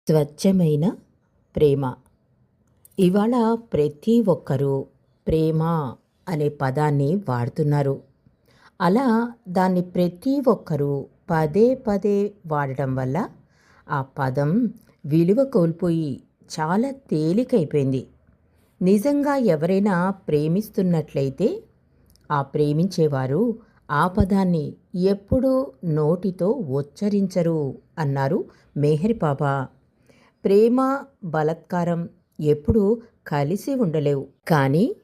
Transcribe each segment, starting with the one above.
స్వచ్ఛమైన ప్రేమ. ఇవాళ ప్రతి ఒక్కరూ ప్రేమ అనే పదాన్ని వాడుతున్నారు. అలా దాన్ని ప్రతి ఒక్కరూ పదే పదే వాడటం వల్ల ఆ పదం విలువ కోల్పోయి చాలా తేలికైపోయింది. నిజంగా ఎవరైనా ప్రేమిస్తున్నట్లయితే ఆ ప్రేమించేవారు ఆ పదాన్ని ఎప్పుడూ నోటితో ఉచ్చరించరు అన్నారు మెహర్ బాబా. ప్రేమ, బలాత్కారం ఎప్పుడూ కలిసి ఉండలేవు. కానీ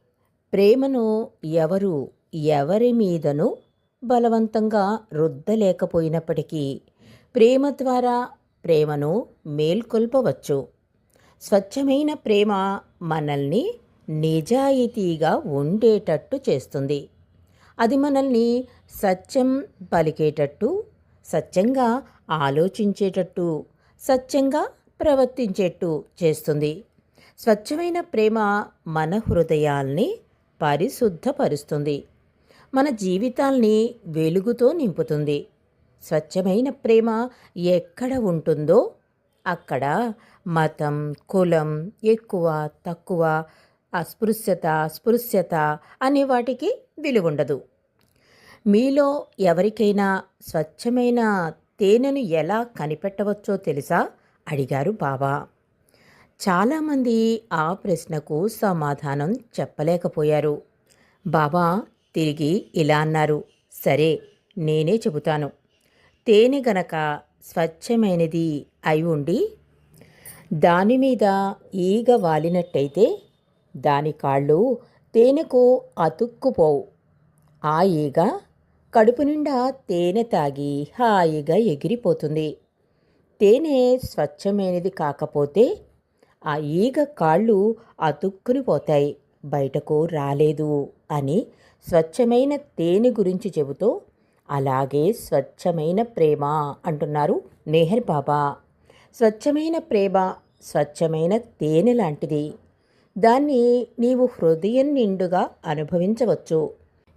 ప్రేమను ఎవరు ఎవరి మీదనూ బలవంతంగా రుద్దలేకపోయినప్పటికీ ప్రేమ ద్వారా ప్రేమను మేల్కొల్పవచ్చు. స్వచ్ఛమైన ప్రేమ మనల్ని నిజాయితీగా ఉండేటట్టు చేస్తుంది. అది మనల్ని సత్యం పలికేటట్టు, సత్యంగా ఆలోచించేటట్టు, సత్యంగా ప్రవర్తించేట్టు చేస్తుంది. స్వచ్ఛమైన ప్రేమ మన హృదయాల్ని పరిశుద్ధపరుస్తుంది. మన జీవితాల్ని వెలుగుతో నింపుతుంది. స్వచ్ఛమైన ప్రేమ ఎక్కడ ఉంటుందో అక్కడ మతం, కులం, ఎక్కువ తక్కువ, అస్పృశ్యత, స్పృశ్యత అనే వాటికి విలువుండదు. మీలో ఎవరికైనా స్వచ్ఛమైన తేనెను ఎలా కనిపెట్టవచ్చో తెలుసా అడిగారు బాబా. చాలామంది ఆ ప్రశ్నకు సమాధానం చెప్పలేకపోయారు. బాబా తిరిగి ఇలా అన్నారు, సరే నేనే చెబుతాను. తేనె గనక స్వచ్ఛమైనది అయి ఉండి దానిమీద ఈగ వాలినట్టయితే దాని కాళ్ళు తేనెకు అతుక్కుపోవు. ఆ ఈగ కడుపు నిండా తేనె తాగి హాయిగా ఎగిరిపోతుంది. తేనె స్వచ్ఛమైనది కాకపోతే ఆ ఈగ కాళ్ళు అతుక్కుని పోతాయి, బయటకు రాలేదు అని స్వచ్ఛమైన తేనె గురించి చెబుతూ అలాగే స్వచ్ఛమైన ప్రేమ అంటున్నారు మెహర్ బాబా. స్వచ్ఛమైన ప్రేమ స్వచ్ఛమైన తేనె లాంటిది. దాన్ని నీవు హృదయం నిండుగా అనుభవించవచ్చు,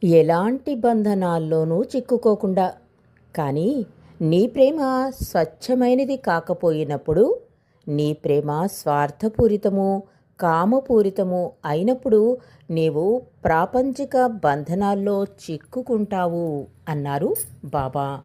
ఎలాంటి బంధనాల్లోనూ చిక్కుకోకుండా. కానీ నీ ప్రేమ స్వచ్ఛమైనది కాకపోయినప్పుడు, నీ ప్రేమ స్వార్థపూరితము, కామపూరితము అయినప్పుడు నీవు ప్రాపంచిక బంధనాల్లో చిక్కుకుంటావు అన్నారు బాబా.